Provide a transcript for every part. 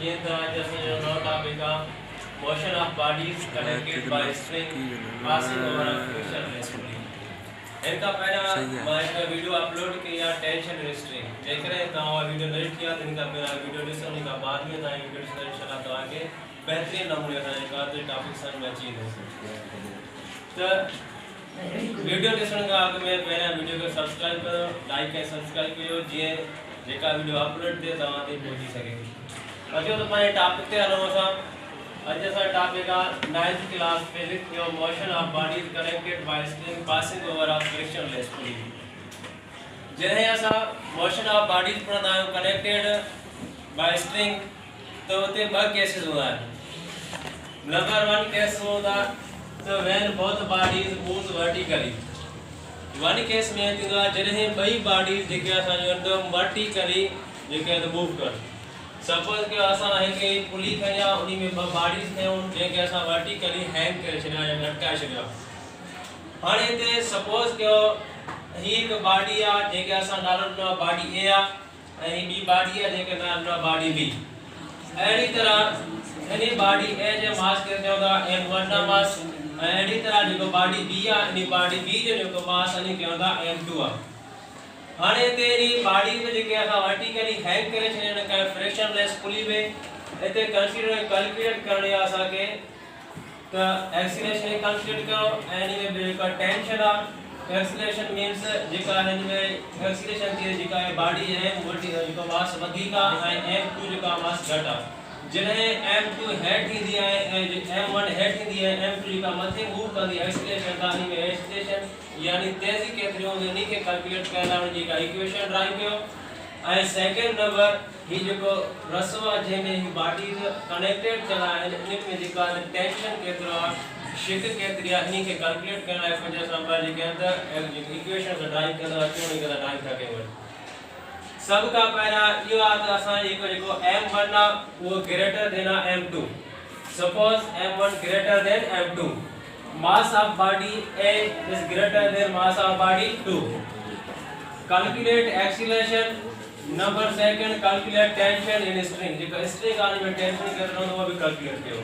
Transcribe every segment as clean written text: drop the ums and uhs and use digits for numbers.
जीअं त अॼु असांजो नओं टॉपिक आहे motion of bodies connected by string passing over a frictionless spring. इनका पहला मैं एक वीडियो अपलोड किया टेंशन रिस्ट्रिंग, जेकॾहिं तव्हां उहा वीडियो न ॾिठी आहे त हिन खां पहिरियों वीडियो ॾिसो, हिन खां बाद में तव्हां वीडियो ॾिसो इंशाअल्लाह तव्हांखे बहितरीन नमूने असांजे का टॉपिक सम्झ में अची वेंदो। त वीडियो ॾिसण खां अॻु में पहिरियां वीडियो खे सब्सक्राइब कयो, लाइक ऐं सब्सक्राइब कयो जीअं जेका वीडियो अपलोड थिए तव्हां ते पहुची सघे। अचो त पंहिंजे टॉपिक ते हलूं असां। अॼु असांजो टॉपिक आहे 9th क्लास फिजिक्स जो motion of bodies connected by string passing over a frictionless spring. जॾहिं असां मोशन ऑफ बॉडीज पढ़ंदा आहियूं कनेक्टेड बाय स्ट्रिंग त उते ॿ केसिस हूंदा आहिनि। नंबर 1 केस हूंदा त when both bodies move vertically. One case में थींदो आहे जॾहिं ॿई बॉडीज जेके असांजो हिकदमि वर्टिकली जेके मूव कनि। सपोज कि असां हिकु पुली खई आहे, उन में ॿ बॉडीज खयूं जंहिंखे असां वर्टिकली हैंग करे छॾिया या लटकाए छॾिया। हाणे हिते सपोज कयो ही हिकु बॉडी आहे जंहिंखे असां नालो ॾिनो आहे बॉडी ए आहे ऐं ॿी बॉडी आहे जंहिंखे नालो ॾिनो आहे बॉडी बी। अहिड़ी तरह हिन बॉडी ए जे मास खे चवंदा m1 मास ऐं अहिड़ी तरह जेको बॉडी बी आहे इन बॉडी बी जो जेको मास इन खे चवंदा m2 आहे। हाणे हिते इन बॉडी में जेके असां वर्टिकली हैंग करे छॾियन कंहिं फ्रिक्शनलेस पुली में हिते कंसीडर कैलकुलेट करणी आहे असांखे त एक्सीलरेशन कंसीडर कयो ऐं इन में जेका टेंशन आहे एक्सीलरेशन मींस जेका हिन में एक्सीलरेशन थी जेका बॉडी है जेको मास वधीक आहे ऐं m2 जेका मास घटि आहे। जॾहिं m2 हेठि ईंदी आहे ऐं m1 हेठि ईंदी आहे m2 जेका मथे मूव कंदी आहे एक्सीलरेशन त इन में एक्सीलरेशन यानी तेज़ी केतिरी हूंदी इन खे कैलकुलेट करण लाइ जेका इक्वेशन ड्राइव कयो। ऐं सेकंड नंबर ही जेको रसो आहे जंहिंमें ही बॉडीज कनेक्टेड थियल आहिनि इन में जेका टेंशन केतिरो आहे शिक केतिरी आहे इन खे कैलकुलेट करण लाइ कुझु असां ॿ जेके अंदरि इक्वेशन ड्राइव कंदा अचूं इन खे ड्राइव था कयूं। सब का पहिरियां इहो आहे त असां जेको m1 आहे उहो greater than m2। Suppose m1 greater than m2, mass of body A is greater than mass of body 2. Calculate acceleration. Number second, calculate tension in string. जेको string आने में tension केतिरो हूंदो वो भी calculate कयो।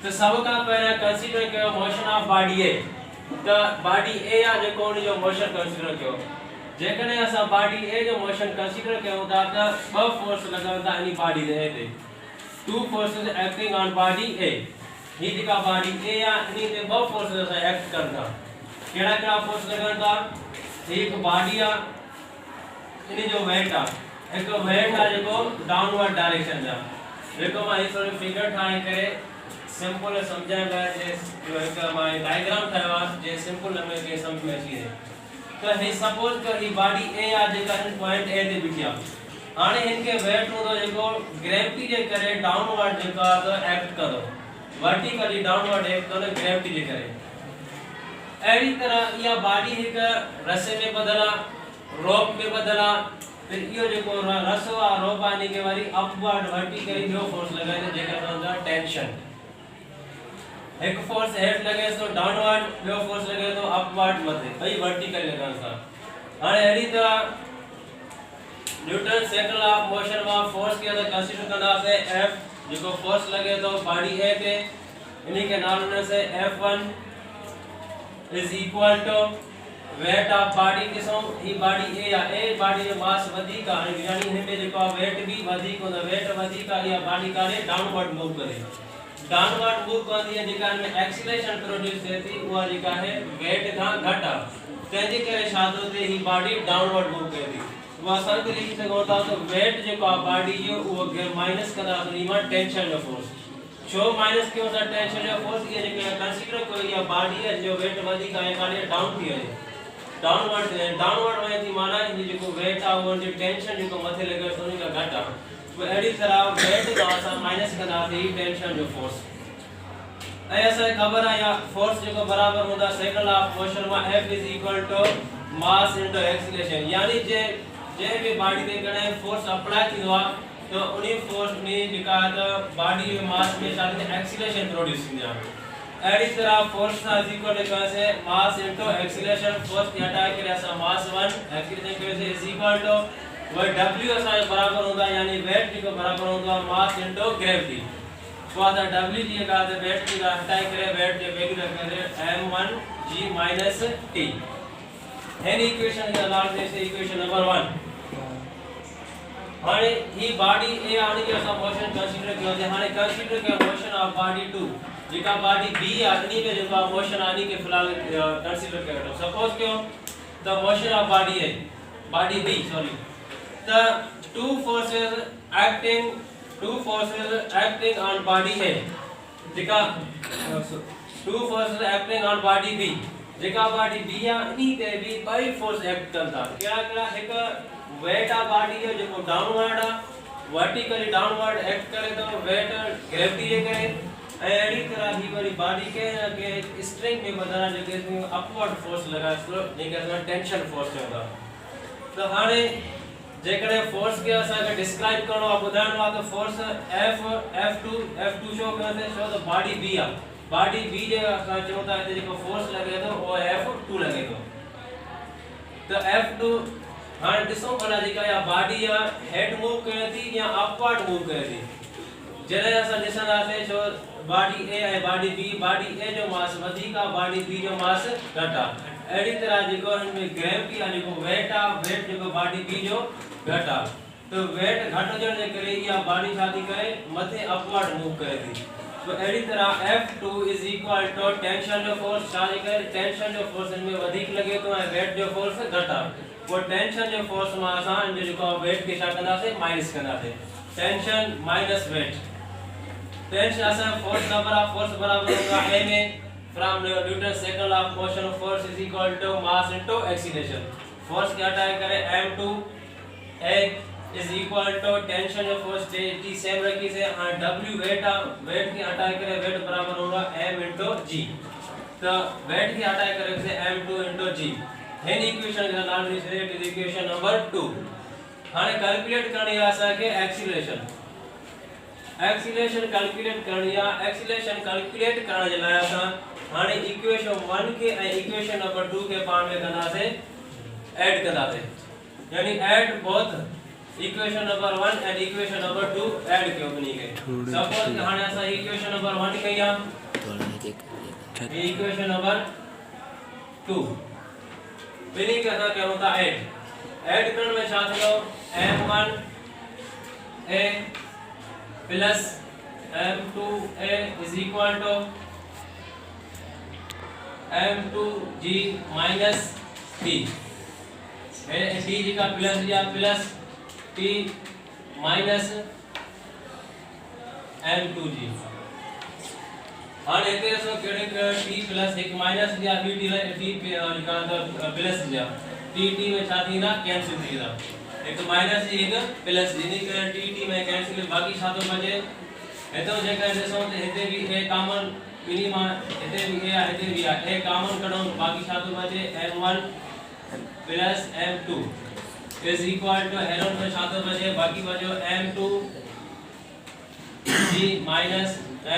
तो सब का पहिरियां consider कयो motion of body A। त body A आहे जेको उन जो motion consider कयो। जेकॾहिं असां बॉडी ए जो मोशन कंसीडर कयूं था त ॿ फोर्स लॻनि था इन बॉडी ए ते। Two forces acting on body A. ही जेका बॉडी ए आहे इन ते ॿ फोर्सेस असां एक्ट कनि था। कहिड़ा कहिड़ा फोर्स लॻनि था? हिकु बॉडी आहे इन जो वेट आहे, हिकु वेट आहे जेको डाउनवर्ड डायरेक्शन जा। जेको मां हिकु थोरो फिगर ठाहे करे सिंपल सम्झाइण लाइ जो हिकु मां डायग्राम ठाहियो आहे जे सिंपल नमूने खे सम्झ में अची वञे। तो ही सपोज कर ही बॉडी ए आ जेका इन पॉइंट ए ते बिठी आहे। हाणे इनके वेट हूंदो जेको ग्रेविटी जे करे डाउनवर्ड जेका एक्ट कंदो, वर्टिकली डाउनवर्ड एक्ट कंदो ग्रेविटी जे करे। अहिड़ी तरह इहा बॉडी हिकु रसे में बदला रोप में बदला फिर इहो जेको रसो आहे रोप आहे इनके वरी अपवर्ड वर्टिकली ॿियो फोर्स लॻाए जेका चवंदा टेंशन। एक फोर्स हेठ लगे तो डाउनवर्ड, ॿियो फोर्स लगे तो अपवर्ड मथे, भई वर्टिकल लॻण सां। हाणे अहिड़ी तरह Newton second law of motion में फोर्स के अंदर कंसीडर कंदासीं F जेको फोर्स लगे तो बॉडी ए ते इन्ही के नालो ॾिनो से F1 is equal to weight of body. ॾिसो ही बॉडी ए आहे, ए बॉडी जो मास वधीक आहे यानी हिन में जेको वेट भी वधीक हूंदो, वेट वधीक आहे इहा बॉडी काने डाउनवर्ड मूव करे। डाउनवर्ड मूव कंदी है जेका में एक्सीलरेशन प्रोड्यूस थिए थी उहा जेका है वेट खां घटि आहे। तंहिंजे करे छा थो थिए ही बॉडी डाउनवर्ड मूव करे थी। उहा असां लिखी सघूं था त वेट जेको आहे बॉडी जो उहो माइनस कंदासीं इन मां टेंशन जो फोर्स। छो माइनस कयूं था टेंशन जो फोर्स? इहा जेके कंसीडर कयो इहा बॉडी आहे जो वेट वधीक आहे काने डाउन थी वञे, डाउनवर्ड वञे थी माना इन जेको वेट आहे उहो जो टेंशन जेको मथे लॻे थो उन खां घटि आहे। अहिड़ी तरह वेट खां असां माइनस कंदासीं टेंशन जो फोर्स। ऐं असांखे ख़बर आहे या फोर्स जेको बराबर हूंदा सेकंड लॉ ऑफ मोशन में F is equal to mass into acceleration. यानी जे भी बॉडी ते कॾहिं फोर्स अप्लाई थींदो आहे तो उन फोर्स में जेका बॉडी जो मास में छा थींदी एक्सीलरेशन प्रोड्यूस थींदी आहे। अहिड़ी तरह फोर्स इज इक्वल टू कयोसीं मास इनटू एक्सीलरेशन। फोर्स खे हटाए करे असां मास 1 एक्सीलरेशन कयोसीं इज इक्वल टू वो W असा बराबर होगा यानी वेट जो बराबर होगा मास इनटू ग्रेविटी तो आता W जी का तो वेट की हटाई करे वेट जो वेग करे m1 g minus t है इक्वेशन के अलावा से इक्वेशन नंबर 1 हाने ही बॉडी ए आने के असा मोशन कंसीडर कियो है हाने कंसीडर के मोशन ऑफ बॉडी 2 जिका बॉडी बी आदमी में जो मोशन आने के फिलहाल कंसीडर करो सपोज क्यों the motion of body A body B sorry the two forces acting on body A जिका two forces acting on body B जिका बॉडी बी या नी ते भी बाई फोर्स एक्ट करता केड़ा केड़ा एक वेट आ बॉडी है जो डाउनवर्ड वर्टिकली डाउनवर्ड एक्ट करे तो वेट ग्रेविटी जे करे एड़ी तरह ही वाली बॉडी के स्ट्रिंग में बदला जो के अपवर्ड फोर्स लगा तो जेके टेंशन फोर्स होगा तो हाने जेकरे फोर्स के असा के डिस्क्राइब करो आप उदाहरण वा तो फोर्स F2 शो करते शो तो बॉडी बी आ बॉडी बी जे का चोता है जो फोर्स लगे तो वो F2 लगे तो F2 हां दिसो भला जी का या बॉडी या हेड मूव करे थी या अपवर्ड मूव करे थी जरे असा दिसना से जो बॉडी ए है बॉडी ए जो मास अधिका बॉडी बी जो मास घटा एडी तरह जो इनमें ग्रेविटी यानी को वेट जो बॉडी बी जो घटा तो वेट घट जण जे करे या बॉडी शादी करे मथे अपवर्ड मूव करे थी तो एडी तरह F2 = टेंशन जो फोर्स शादी करे टेंशन जो फोर्स इनमें अधिक लगे तो वेट जो फोर्स घटा वो टेंशन जो फोर्स में आसान जो वेट के साथ करना से माइनस करना से टेंशन माइनस वेट टेंशन आसान फोर्स बराबर होगा a में from Newton second law of motion of force = mass into acceleration force के हटाए करे m2 a = tension of force t same रखी से w वेट की हटाए करे वेट बराबर होगा m * g तो वेट की हटाए करे से m2 * g है इक्वेशन का नाम है इक्वेशन नंबर 2 हाने कैलकुलेट करनी आसा के एक्सीलरेशन कैलकुलेट करनी एक्सीलरेशन कैलकुलेट करने जलाया था हाने इक्वेशन 1 के इक्वेशन नंबर 2 के पार्ट में करना से ऐड करना से यानी add both equation number 1 and equation number 2 add क्यों बनी गए सपोज हाने ऐसा इक्वेशन नंबर 1 कहिया इक्वेशन नंबर 2 बिनी का क्या होता है ऐड करने में छात्रों m1 a plus m2 a = m2 g minus t है t जी का प्लस या plus t minus m2 g हां लेते हैं सो केड़े t प्लस एक माइनस या t लिखा तो प्लस दिया t में साथी ना कैंसिल दिया एक माइनस एक प्लस यानी कि t में कैंसिल बाकी सातों बचे है तो जे कर देसो हेते भी ए कॉमन मिनिमम हेते भी ए हेते भी ए कॉमन करो बाकी सातों बचे m1 प्लस m2 = हेरोन में सातों बचे बाकी बचो m2 g माइनस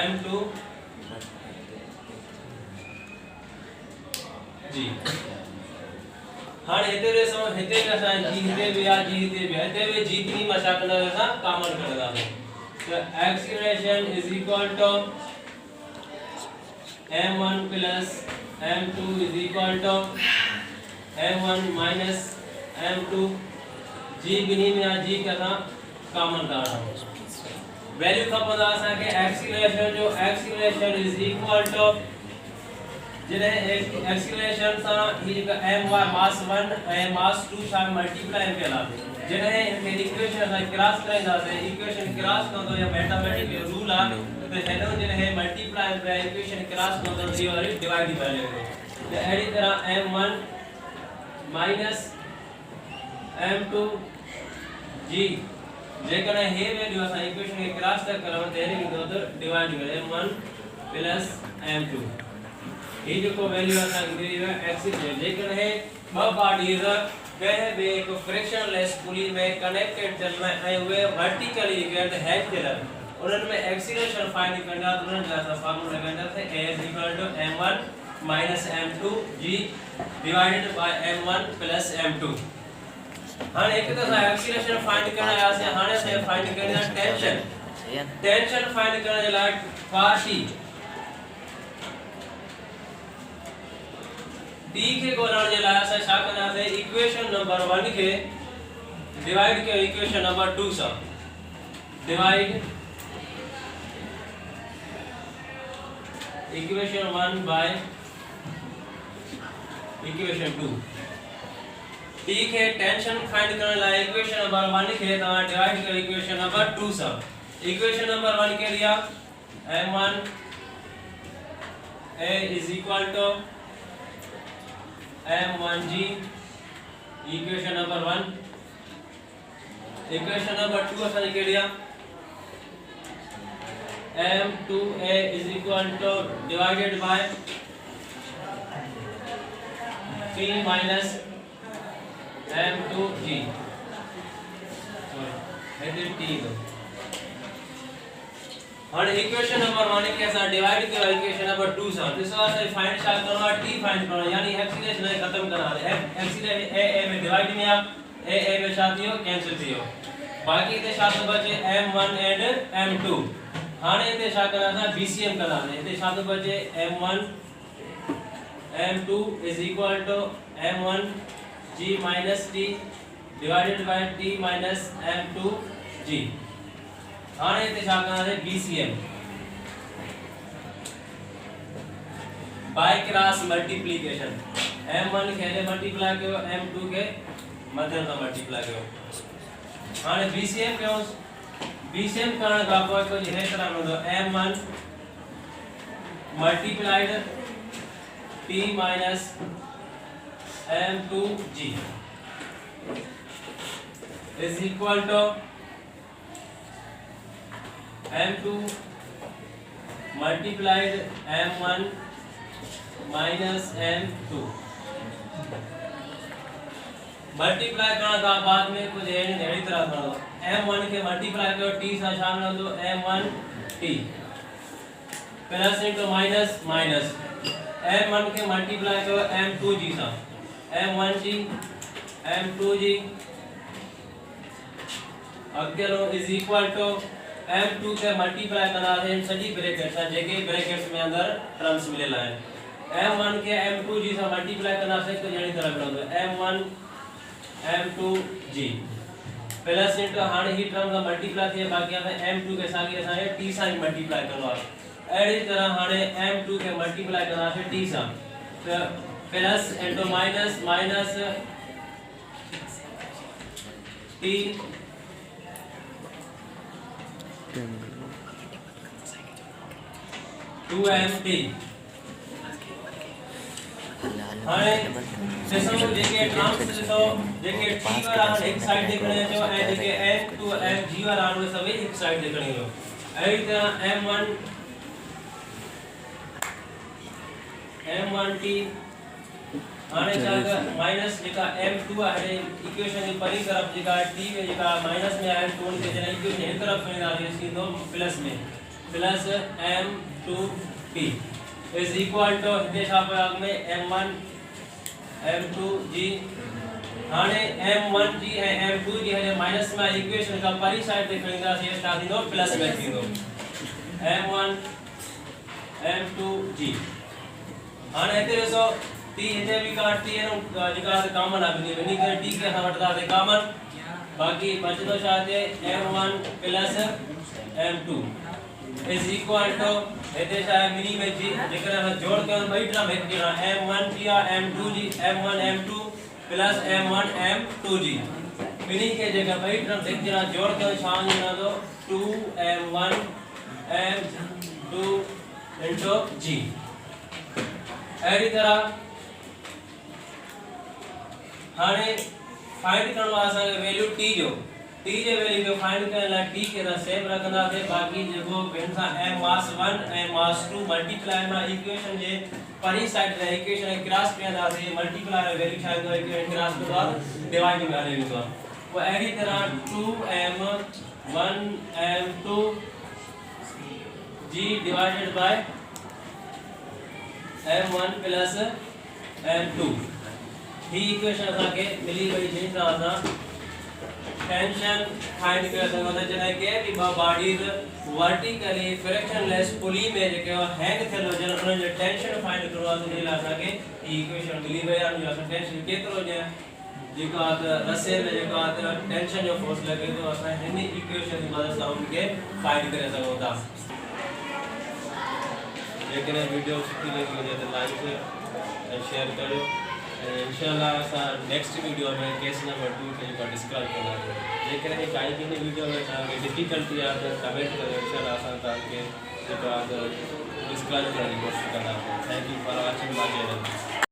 m2 जी हां हेते रे सो हेते का साइन जी हेते भी जी3 मसा करना था कॉमन करना है तो acceleration = m1 plus m2 = m1 minus m2 जी बिनी में जी का था कॉमन करना वैल्यू का पता है कि एक्सीलरेशन = जिने एक्सीलरेशन सा ही m1 मास 1 मास 2 सा मल्टीप्लाई केला जिने इक्वेशन सा क्रॉस करे जाते इक्वेशन क्रॉस कर दो या मैथमेटिकल रूल आ तो हेलो जिने मल्टीप्लाई पे इक्वेशन क्रॉस कर दो जी और डिवाइड वैल्यू तो एडी तरह m1 माइनस m2 g जेकर हे वैल्यू असा इक्वेशन के क्रॉस कर तेरे की तो डिवाइड m1 प्लस m2 ये जो को वैल्यू आता है एक्सीलरेशन लेकिन है ब बॉडीज कहे बे एक फ्रिक्शनलेस पुली में कनेक्टेड चल रहे हैं हुए वर्टिकली गेट है चलर उनन में एक्सीलरेशन फाइंड करना तुरंत जैसा फार्मूला लगाना है a m1 - m2 g divided by m1 + m2 हाणे एक तो सा एक्सीलरेशन फाइंड करना है से हाणे से फाइंड करना टेंशन टेंशन फाइंड करने जे लाइ फाटी टी के ॻोल्हण जे लाइ असां छा कंदासीं इक्वेशन नंबर 1 के डिवाइड कयो इक्वेशन नंबर 2 सां divide equation 1 by equation 2 T के टेंशन फाइंड करण लाइ इक्वेशन नंबर 1 के तव्हां डिवाइड कयो इक्वेशन नंबर 2 सां इक्वेशन नंबर 1 के लिया m1 a is equal to m1g equation number 1 equation number 2 असां के लिया m2a is equal to divided by p minus m2g sorry it t दो और इक्वेशन नंबर 1 के साथ डिवाइड किया इक्वेशन नंबर 2 से इस बार से फाइंड क्या करना t फाइंड करना यानी एक्सीलरेशन खत्म करना है एक्सीलरेशन a में डिवाइड में आप a में शादी हो कैंसिल थी हो बाकी ते शादी बचे m1 एंड m2 हाने ते शा करना था BCM करना है ते शादी बचे m1 m2 is equal to m1 g minus t divided by t minus m2 g हाने ते शा करना है BCM by cross multiplication m1 के ले मल्टीप्लाई करो m2 के मध्य में मल्टीप्लाई करो हाने BCM कयो BCM करण का कोई है तरह में दो m1 multiplied t minus m2g is equal to m2 multiplied m1 minus m2 multiply करने का बाद में कुछ है नहीं ऐडी तरह करो m1 के मल्टीप्लाई करो t से शामिल दो m1 t plus into minus minus m1 के मल्टीप्लाई करो m2g सा m1g m2g अगलो is equal to m2 के मल्टीप्लाई करना है सभी ब्रैकेट सा जेके ब्रैकेट्स में अंदर टर्म्स मिलेला है m1 के m2g से मल्टीप्लाई करना है तो जणी तरह करो m1 m2g प्लस इनटू हाने ही टर्म का मल्टीप्लाई थे बाकी हमें m2 के साथ ये सारे t से मल्टीप्लाई करना है ऐडी तरह हाने m2 के मल्टीप्लाई करना है t से तो plus into minus minus t 2mt हाने जैसे हम देखे ट्रांस तो देखे t वाला एक साइड देखने जो है देखे m2 mg वाला वो सब एक साइड देखने हो ऐडी तरह m1t हाने जाकर माइनस जेका m2 है इक्वेशन की परी तरफ जेका t में जेका माइनस में आया तो उनके जना इक्वेशन एक तरफ में आ रही है इसकी दो प्लस में plus m2t is equal to दिशा भाग में m1 m2g हाने m1g है m2g है माइनस में इक्वेशन का परी साइड देखने का ये स्टार्ट दो प्लस में थी दो m1 m2g हाने इतने सो t इतने भी काट t है जेका कॉमन आ गई वनी के t के साथ हटा दे कॉमन बाकी बचतो चाहते m1 plus m2 is equal to इतने शायद मिनी में जी जेकर हम जोड़ के हम वही टर्म एक जना m1 या m2g m1 m2 plus m1 m2g mini के जगह वही टर्म एक जना जोड़ के शाम जना दो 2m1 m2 into g ऐडी तरह हाने फाइंड करना आसान है वैल्यू t जो t जे वैल्यू को फाइंड करने ला t के दा सेम रखना है बाकी जेको बेनसा m मास 1 m मास 2 मल्टीप्लाई में इक्वेशन जे परी साइड रे इक्वेशन क्रॉस पे ना से मल्टीप्लाई वैल्यू शायद तो इक्वेशन क्रॉस के बाद डिवाइड में आ रही है वो ऐडी तरह 2m1 m2 g divided by m1 plus m2 he equation आके मिली गई जिन तरह टेंशन फाइंड कर सको था जने के भी बॉडीज वर्टिकली फ्रिक्शनलेस पुली में जेके हैंग थेलो जन उन जो टेंशन फाइंड करो तो नहीं ला सके इक्वेशन मिली वया जो टेंशन केतरो जे जेको रसे में जेको टेंशन जो फोर्स लगे तो असा हिन इक्वेशन की मदद से उनके फाइंड करे सको था। लेकिन वीडियो सुठी लगी हो तो लाइक एंड शेयर करो। इंशाल्लाह असा नेक्स्ट वीडियो में केस नंबर 2 के जो डिस्कस करना है। लेकिन ये काई की वीडियो में तव्हांखे डिफिकल्टी आ तो कमेंट करो इंशाल्लाह असा तव्हांखे जो डिस्कस करने की कोशिश कंदासीं। Thank you for watching my channel.